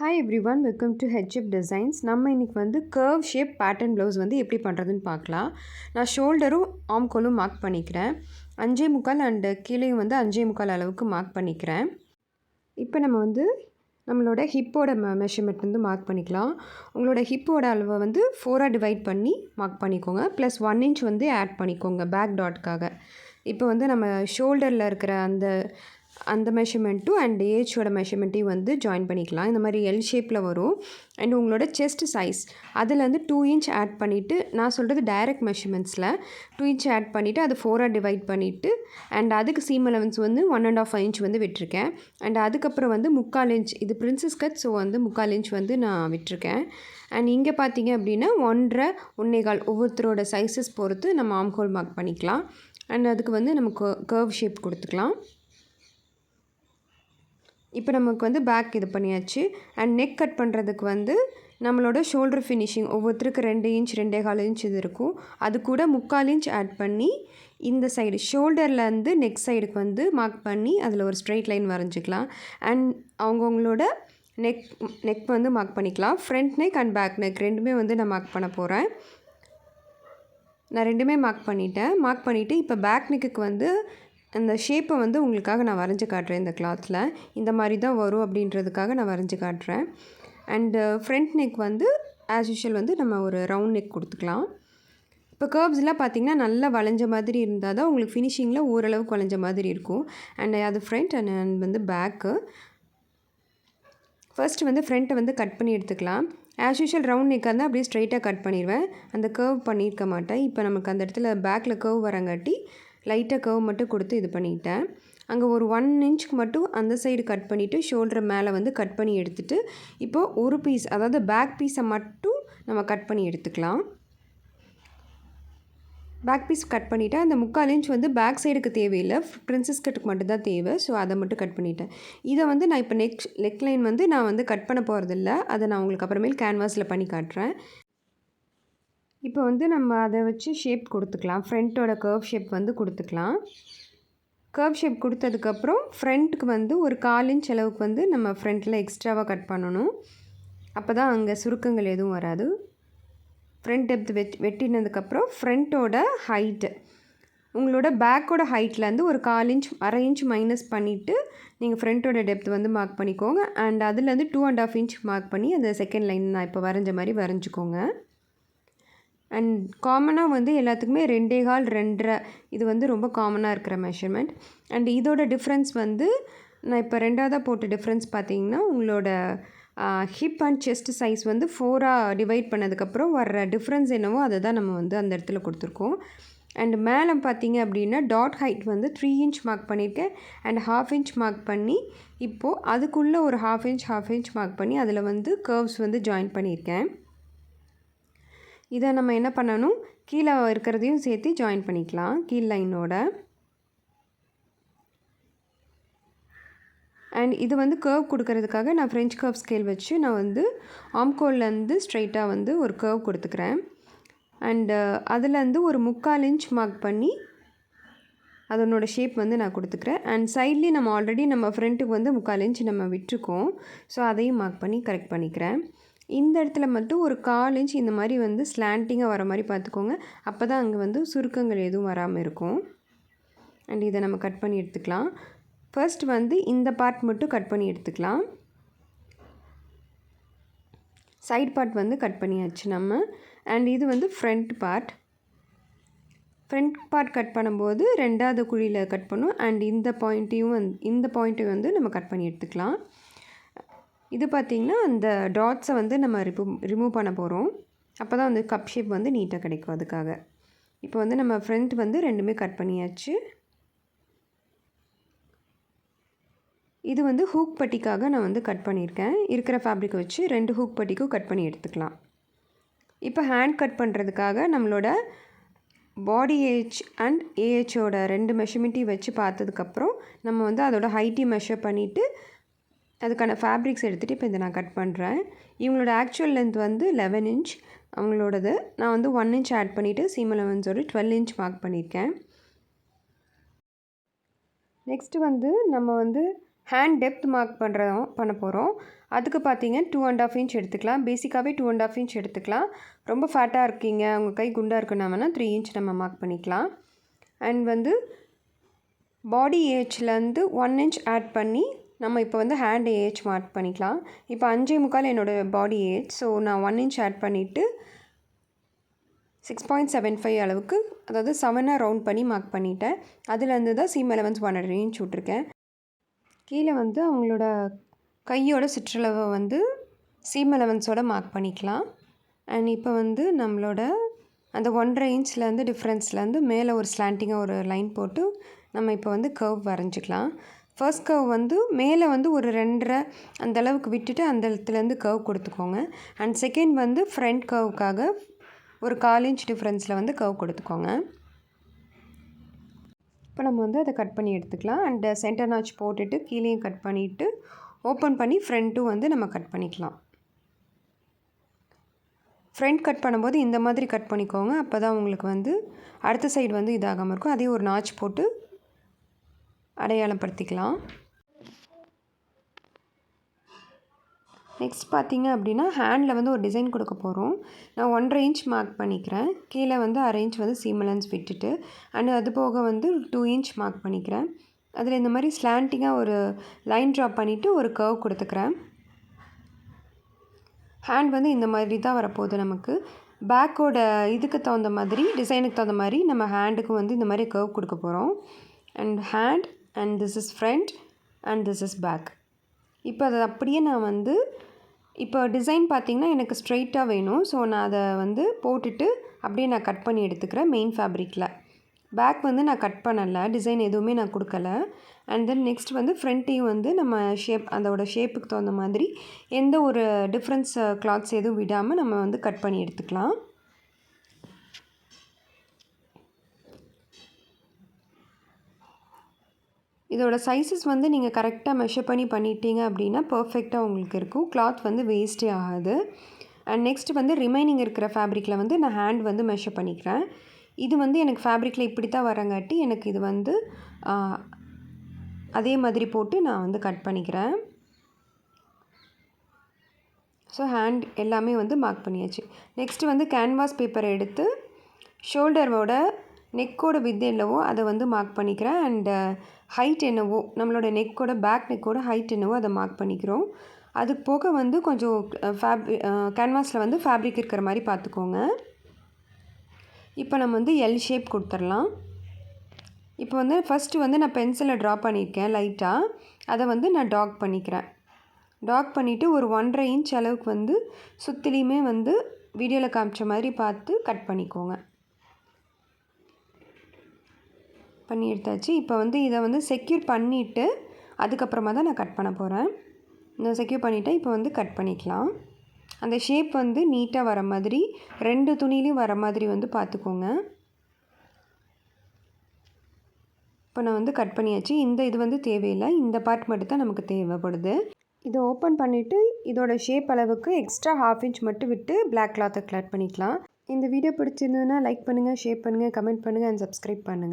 Hi everyone, welcome to Headship Designs. நம்ம இன்னைக்கு வந்து curve shape pattern blouse வந்து எப்படி பண்ணுறதுன்னு பார்க்கலாம். நான் ஷோல்டரும் ஆம்கோலும் மார்க் பண்ணிக்கிறேன். 5.25 அண்ட் கீழேயும் வந்து 5.25 அளவுக்கு மார்க் பண்ணிக்கிறேன். இப்போ நம்ம வந்து நம்மளோட ஹிப்போட மெஷர்மெண்ட் வந்து மார்க் பண்ணிக்கலாம். உங்களோட ஹிப்போட அளவை வந்து 4ஆக டிவைட் பண்ணி மார்க் பண்ணிக்கோங்க. ப்ளஸ் 1 இன்ச் வந்து ஆட் பண்ணிக்கோங்க பேக் டாட்காக. இப்போ வந்து நம்ம ஷோல்டரில் இருக்கிற அந்த மெஷர்மெண்ட்டும் அண்ட் ஏஜோட மெஷர்மெண்ட்டையும் வந்து ஜாயின் பண்ணிக்கலாம். இந்த மாதிரி எல் ஷேப்பில் வரும். அண்ட் உங்களோட செஸ்ட் சைஸ் அதுலேருந்து 2 இன்ச் ஆட் பண்ணிவிட்டு, நான் சொல்கிறது டைரக்ட் மெஷர்மெண்ட்ஸில் 2 இன்ச் ஆட் பண்ணிவிட்டு அது 4ஆக டிவைட் பண்ணிவிட்டு அண்ட் அதுக்கு சீம் அலவன்ஸ் வந்து 1.5 இன்ச் வந்து விட்டுருக்கேன். அண்ட் அதுக்கப்புறம் வந்து 3/4 இன்ச், இது பிரின்சஸ் கட், ஸோ வந்து 3/4 இன்ச் வந்து நான் விட்டுருக்கேன். அண்ட் இங்கே பார்த்தீங்க அப்படின்னா 1.5 1.25 ஒவ்வொருத்தரோட சைஸஸ் பொறுத்து நம்ம ஆம் ஹோல் மார்க் பண்ணிக்கலாம். அண்ட் அதுக்கு வந்து நமக்கு கர்வ் ஷேப் கொடுத்துக்கலாம். இப்போ நமக்கு வந்து பேக் இது பண்ணியாச்சு. அண்ட் நெக் கட் பண்ணுறதுக்கு வந்து நம்மளோட ஷோல்டர் ஃபினிஷிங் ஒவ்வொருத்தருக்கு 2 இன்ச் 2.25 இன்ச் இது இருக்கும். அது கூட 3/4 இன்ச் ஆட் பண்ணி இந்த சைடு ஷோல்டர்லேருந்து நெக் சைடுக்கு வந்து மார்க் பண்ணி அதில் ஒரு ஸ்ட்ரெயிட் லைன் வரைஞ்சிக்கலாம். அண்ட் அவங்கவுங்களோட நெக் வந்து மார்க் பண்ணிக்கலாம். Front neck and back neck ரெண்டுமே வந்து நான் மார்க் பண்ண போகிறேன். நான் ரெண்டுமே மார்க் பண்ணிவிட்டு இப்போ பேக் நெக்குக்கு வந்து அந்த ஷேப்பை வந்து உங்களுக்காக நான் வரைஞ்சி காட்டுறேன். இந்த கிளாத்தில் இந்த மாதிரி தான் வரும் அப்படின்றதுக்காக நான் வரைஞ்சி காட்டுறேன். அண்டு ஃப்ரண்ட் நெக் வந்து ஆஸ் யூஷுவல் வந்து நம்ம ஒரு ரவுண்ட் நெக் கொடுத்துக்கலாம். இப்போ கர்வ்ஸ்லாம் பார்த்திங்கன்னா நல்லா வளைஞ்ச மாதிரி இருந்தால் தான் உங்களுக்கு ஃபினிஷிங்கில் ஓரளவுக்கு வளைஞ்ச மாதிரி இருக்கும். அண்ட் அது ஃப்ரண்ட் அண்ட் வந்து பேக்கு. ஃபர்ஸ்ட் வந்து ஃப்ரண்ட்டை வந்து கட் பண்ணி எடுத்துக்கலாம். ஆஸ் யூஷுவல் ரவுண்ட் நெக்காக இருந்தால் அப்படியே ஸ்ட்ரைட்டாக கட் பண்ணிடுவேன். அந்த கர்வ் பண்ணியிருக்க மாட்டேன். இப்போ நமக்கு அந்த இடத்துல பேக்கில் கர்வ் வரங்காட்டி லைட்டாக கர்வ் மட்டும் கொடுத்து இது பண்ணிட்டேன். அங்கே ஒரு 1 இன்ச்சுக்கு மட்டும் அந்த சைடு கட் பண்ணிவிட்டு ஷோல்டர் மேலே வந்து கட் பண்ணி எடுத்துகிட்டு இப்போது ஒரு பீஸ், அதாவது பேக் பீஸை மட்டும் நம்ம கட் பண்ணி எடுத்துக்கலாம். பேக் பீஸ் கட் பண்ணிவிட்டு அந்த 3/4 இன்ச் வந்து பேக் சைடுக்கு தேவையில்லை, பிரின்சஸ் கட்டுக்கு மட்டும்தான் தேவை. ஸோ அதை மட்டும் கட் பண்ணிட்டேன். இதை வந்து நான் இப்போ நெக் லைன் வந்து நான் வந்து கட் பண்ண போகிறதில்ல, அதை நான் உங்களுக்கு அப்புறமேல் கேன்வாஸில் பண்ணி காட்டுறேன். இப்போ வந்து நம்ம அதை வச்சு ஷேப் கொடுத்துக்கலாம். ஃப்ரண்ட்டோட கர்வ் ஷேப் வந்து கொடுத்துக்கலாம். கர்வ் ஷேப் கொடுத்ததுக்கப்புறம் ஃப்ரண்ட்டுக்கு வந்து ஒரு 1/4 இன்ச் அளவுக்கு வந்து நம்ம ஃப்ரண்ட்டில் எக்ஸ்ட்ராவாக கட் பண்ணணும். அப்போ தான் அங்கே சுருக்கங்கள் எதுவும் வராது. ஃப்ரண்ட் டெப்த் வெட்டினதுக்கப்புறம் ஃப்ரண்ட்டோட ஹைட்டு உங்களோட பேக்கோட ஹைட்லேருந்து ஒரு 1/4 இன்ச் 1/2 இன்ச் மைனஸ் பண்ணிவிட்டு நீங்கள் ஃப்ரண்ட்டோட டெப்த் வந்து மார்க் பண்ணிக்கோங்க. அண்ட் அதுலேருந்து 2.5 இன்ச் மார்க் பண்ணி அந்த செகண்ட் லைன் நான் இப்போ வரைஞ்ச மாதிரி வரைஞ்சிக்கோங்க. அண்ட் காமனாக வந்து எல்லாத்துக்குமே 2.25 2.5 இது வந்து ரொம்ப காமனாக இருக்கிற மெஷர்மெண்ட். அண்ட் இதோட டிஃப்ரென்ஸ் வந்து நான் இப்போ ரெண்டாவதாக போட்ட டிஃப்ரென்ஸ் பார்த்தீங்கன்னா உங்களோட ஹிப் அண்ட் செஸ்ட் சைஸ் வந்து 4ஆக டிவைட் பண்ணதுக்கப்புறம் வர்ற டிஃப்ரென்ஸ் என்னவோ அதை தான் நம்ம வந்து அந்த இடத்துல கொடுத்துருக்கோம். அண்ட் மேலே பார்த்தீங்க அப்படின்னா டாட் ஹைட் வந்து 3 இன்ச் மார்க் பண்ணியிருக்கேன். அண்ட் 1/2 இன்ச் மார்க் பண்ணி இப்போது அதுக்குள்ளே ஒரு 1/2 இன்ச் மார்க் பண்ணி அதில் வந்து கர்வ்ஸ் வந்து ஜாயின் பண்ணியிருக்கேன். இதை நம்ம என்ன பண்ணணும், கீழே இருக்கிறதையும் சேர்த்து ஜாயின் பண்ணிக்கலாம் கீழ் லைனோட. அண்ட் இது வந்து கர்வ் கொடுக்கறதுக்காக நான் ஃப்ரெஞ்ச் கர்வ் ஸ்கேல் வச்சு நான் வந்து ஆம்கோல்லேருந்து ஸ்ட்ரைட்டாக வந்து ஒரு கர்வ் கொடுத்துக்கிறேன். அண்டு அதுலேருந்து ஒரு 3/4 இன்ச் மார்க் பண்ணி அதனோட ஷேப் வந்து நான் கொடுத்துக்கிறேன். அண்ட் சைட்லேயும் நம்ம ஆல்ரெடி நம்ம ஃப்ரண்ட்டுக்கு வந்து 3/4 இன்ச் நம்ம விட்டுருக்கோம். ஸோ அதையும் மார்க் பண்ணி கரெக்ட் பண்ணிக்கிறேன். இந்த இடத்துல மட்டும் ஒரு 1/4 இன்ச் இந்த மாதிரி வந்து ஸ்லாண்டிங்காக வர மாதிரி பார்த்துக்கோங்க. அப்போ தான் அங்கே வந்து சுருக்கங்கள் எதுவும் வராமல் இருக்கும். அண்ட் இதை நம்ம கட் பண்ணி எடுத்துக்கலாம். ஃபர்ஸ்ட் வந்து இந்த பார்ட் மட்டும் கட் பண்ணி எடுத்துக்கலாம். சைட் பார்ட் வந்து கட் பண்ணியாச்சு நம்ம. அண்ட் இது வந்து ஃப்ரண்ட் பார்ட் கட் பண்ணும்போது 2வது குழியில் கட் பண்ணும். அண்ட் இந்த பாயிண்ட்டையும் வந்து நம்ம கட் பண்ணி எடுத்துக்கலாம். இது பார்த்திங்கன்னா அந்த டாட்ஸை வந்து நம்ம ரிமூவ் பண்ண போகிறோம். அப்போ தான் அந்த கப் ஷேப் வந்து நீட்டாக கிடைக்கும். அதுக்காக இப்போ வந்து நம்ம ஃப்ரண்ட் வந்து ரெண்டுமே கட் பண்ணியாச்சு. இது வந்து ஹூக் பட்டிக்காக நான் வந்து கட் பண்ணியிருக்கேன். இருக்கிற ஃபேப்ரிக்கை வச்சு 2 ஹூக் பட்டிக்கும் கட் பண்ணி எடுத்துக்கலாம். இப்போ ஹேண்ட் கட் பண்ணுறதுக்காக நம்மளோட பாடி ஏஜ் அண்ட் ஏஹெச்சோட 2 மெஷர்மெண்ட்டையும் வச்சு பார்த்ததுக்கப்புறம் நம்ம வந்து அதோட ஹைட்டையும் மெஷர் பண்ணிவிட்டு அதுக்கான ஃபேப்ரிக்ஸ் எடுத்துகிட்டு இப்போ இதை நான் கட் பண்ணுறேன். இவங்களோட ஆக்சுவல் லென்த் வந்து 11 இன்ச். அவங்களோடது நான் வந்து 1 இன்ச் ஆட் பண்ணிவிட்டு சீம் அலவன்ஸோட 12 இன்ச் மார்க் பண்ணியிருக்கேன். நெக்ஸ்ட்டு வந்து நம்ம வந்து ஹேண்ட் டெப்த் மார்க் பண்ண போகிறோம். அதுக்கு பார்த்தீங்க 2.5 இன்ச் எடுத்துக்கலாம். பேசிக்காகவே 2.5 இன்ச் எடுத்துக்கலாம். ரொம்ப ஃபேட்டாக இருக்கீங்க, உங்கள் கை குண்டாக இருக்குன்னா வேணால் 3 இன்ச் நம்ம மார்க் பண்ணிக்கலாம். அண்ட் வந்து பாடி ஏஜ்லேருந்து 1 இன்ச் ஆட் பண்ணி நம்ம இப்போ வந்து ஹேண்ட் ஏஜ் மார்க் பண்ணிக்கலாம். இப்போ 5.25 என்னோடய பாடி ஏஜ். ஸோ நான் 1 இன்ச் ஆட் பண்ணிவிட்டு 6.75 அளவுக்கு, அதாவது 7 ரவுண்ட் பண்ணி மார்க் பண்ணிட்டேன். அதுலேருந்து தான் சீம் அலவன்ஸ் 1.5 இன்ச் விட்ருக்கேன். கீழே வந்து அவங்களோட கையோட சுற்றளவை வந்து சீம் அலவன்ஸோட மார்க் பண்ணிக்கலாம். அண்ட் இப்போ வந்து நம்மளோட அந்த 1.5 இன்ச்லேருந்து டிஃப்ரென்ஸ்லேருந்து மேலே ஒரு ஸ்லாண்டிங்காக ஒரு லைன் போட்டு நம்ம இப்போ வந்து கர்வ் வரைஞ்சிக்கலாம். ஃபர்ஸ்ட் கர்வ் வந்து மேலே வந்து ஒரு 2.5 அந்த அளவுக்கு விட்டுட்டு அந்த இடத்துலேருந்து கர்வ் கொடுத்துக்கோங்க. அண்ட் செகண்ட் வந்து ஃப்ரண்ட் கர்வுக்காக ஒரு 1/4 இன்ச் டிஃப்ரென்ஸில் வந்து கர்வ் கொடுத்துக்கோங்க. இப்போ நம்ம வந்து அதை கட் பண்ணி எடுத்துக்கலாம். அண்ட் சென்டர் நாச் போட்டுட்டு கீழேயும் கட் பண்ணிவிட்டு ஓப்பன் பண்ணி ஃப்ரண்ட்டும் வந்து நம்ம கட் பண்ணிக்கலாம். ஃப்ரண்ட் கட் பண்ணும்போது இந்த மாதிரி கட் பண்ணிக்கோங்க. அப்போ தான் உங்களுக்கு வந்து அடுத்த சைடு வந்து இதாகாமல் இருக்கும். அதே ஒரு நாச் போட்டு அடையாளப்படுத்திக்கலாம். நெக்ஸ்ட் பார்த்திங்க அப்படின்னா ஹேண்டில் வந்து ஒரு டிசைன் கொடுக்க போகிறோம். நான் 1.5 இன்ச் மார்க் பண்ணிக்கிறேன். கீழே வந்து 1/2 இன்ச் வந்து சீம் அலவன்ஸ் விட்டுட்டு அண்ட் அது போக வந்து 2 இன்ச் மார்க் பண்ணிக்கிறேன். அதில் இந்த மாதிரி ஸ்லாண்டிங்காக ஒரு லைன் ட்ரா பண்ணிவிட்டு ஒரு கர்வ் கொடுத்துக்கிறேன். ஹேண்ட் வந்து இந்த மாதிரி தான் வரப்போகுது. நமக்கு பேக்கோட இதுக்கு தகுந்த மாதிரி, டிசைனுக்கு தகுந்த மாதிரி நம்ம ஹேண்டுக்கு வந்து இந்த மாதிரி கர்வ் கொடுக்க போகிறோம். And hand and this is front and this is back. இப்போ அதை அப்படியே நான் வந்து இப்போ டிசைன் பார்த்திங்கன்னா எனக்கு ஸ்ட்ரெயிட்டாக வேணும். ஸோ நான் அதை வந்து போட்டுட்டு அப்படியே நான் கட் பண்ணி எடுத்துக்கிறேன் மெயின் ஃபேப்ரிக்கில். பேக் வந்து நான் கட் பண்ணலை, டிசைன் எதுவுமே நான் கொடுக்கல. அண்ட் தென் நெக்ஸ்ட் வந்து ஃப்ரண்ட்டையும் வந்து நம்ம அதோட ஷேப்புக்கு தகுந்த மாதிரி எந்த ஒரு டிஃப்ரென்ஸ் கிளாத்ஸ் எதுவும் விடாமல் நம்ம வந்து கட் பண்ணி எடுத்துக்கலாம். இதோட சைஸஸ் வந்து நீங்கள் கரெக்டாக மெஷர் பண்ணி பண்ணிட்டீங்க அப்படின்னா பர்ஃபெக்டாக உங்களுக்கு இருக்கும். கிளாத் வந்து வேஸ்ட்டே ஆகாது. அண்ட் நெக்ஸ்ட் வந்து ரிமைனிங் இருக்கிற ஃபேப்ரிக்கில் வந்து நான் ஹேண்ட் வந்து மெஷர் பண்ணிக்கிறேன். இது வந்து எனக்கு ஃபேப்ரிக்கில் இப்படி தான் வரங்காட்டி எனக்கு இது வந்து அதே மாதிரி போட்டு நான் வந்து கட் பண்ணிக்கிறேன். ஸோ ஹேண்ட் எல்லாமே வந்து மார்க் பண்ணியாச்சு. நெக்ஸ்ட்டு வந்து கேன்வாஸ் பேப்பரை எடுத்து ஷோல்டரோட நெக்கோட வித் என்னவோ அதை வந்து மார்க் பண்ணிக்கிறேன். அண்டு ஹைட் என்னவோ நம்மளோட நெக்கோட பேக் நெக்கோட ஹைட் என்னவோ அதை மார்க் பண்ணிக்கிறோம். அது போக வந்து கொஞ்சம் கேன்வாஸில் வந்து ஃபேப்ரிக் இருக்கிற மாதிரி பார்த்துக்கோங்க. இப்போ நம்ம வந்து எல் ஷேப் கொடுத்துடலாம். இப்போ வந்து ஃபஸ்ட்டு வந்து நான் பென்சிலில் ட்ரா பண்ணியிருக்கேன் லைட்டாக. அதை வந்து நான் டாக் பண்ணிக்கிறேன். டாக் பண்ணிவிட்டு ஒரு 1.5 இன்ச் அளவுக்கு வந்து சுற்றிலையுமே வந்து வீடியோவில் காமிச்ச மாதிரி பார்த்து கட் பண்ணிக்கோங்க. பண்ணி எடுத்தாச்சு. இப்போ வந்து இதை வந்து செக்யூர் பண்ணிவிட்டு அதுக்கப்புறமா தான் நான் கட் பண்ண போகிறேன். நான் செக்யூர் பண்ணிவிட்டேன். இப்போ வந்து கட் பண்ணிக்கலாம். அந்த ஷேப் வந்து நீட்டாக வர மாதிரி 2 துணிலையும் வர மாதிரி வந்து பார்த்துக்கோங்க. இப்போ நான் வந்து கட் பண்ணியாச்சு. இது வந்து தேவையில்லை, இந்த பார்ட் மட்டும் தான் நமக்கு தேவைப்படுது. இதை ஓப்பன் பண்ணிவிட்டு இதோட ஷேப் அளவுக்கு எக்ஸ்ட்ரா 1/2 இன்ச் மட்டும் விட்டு பிளாக் கிளாத்தை கட் பண்ணிக்கலாம். இந்த வீடியோ பிடிச்சிருந்ததுன்னா லைக் பண்ணுங்கள், ஷேர் பண்ணுங்கள், கமெண்ட் பண்ணுங்கள் அண்ட் சப்ஸ்கிரைப் பண்ணுங்கள்.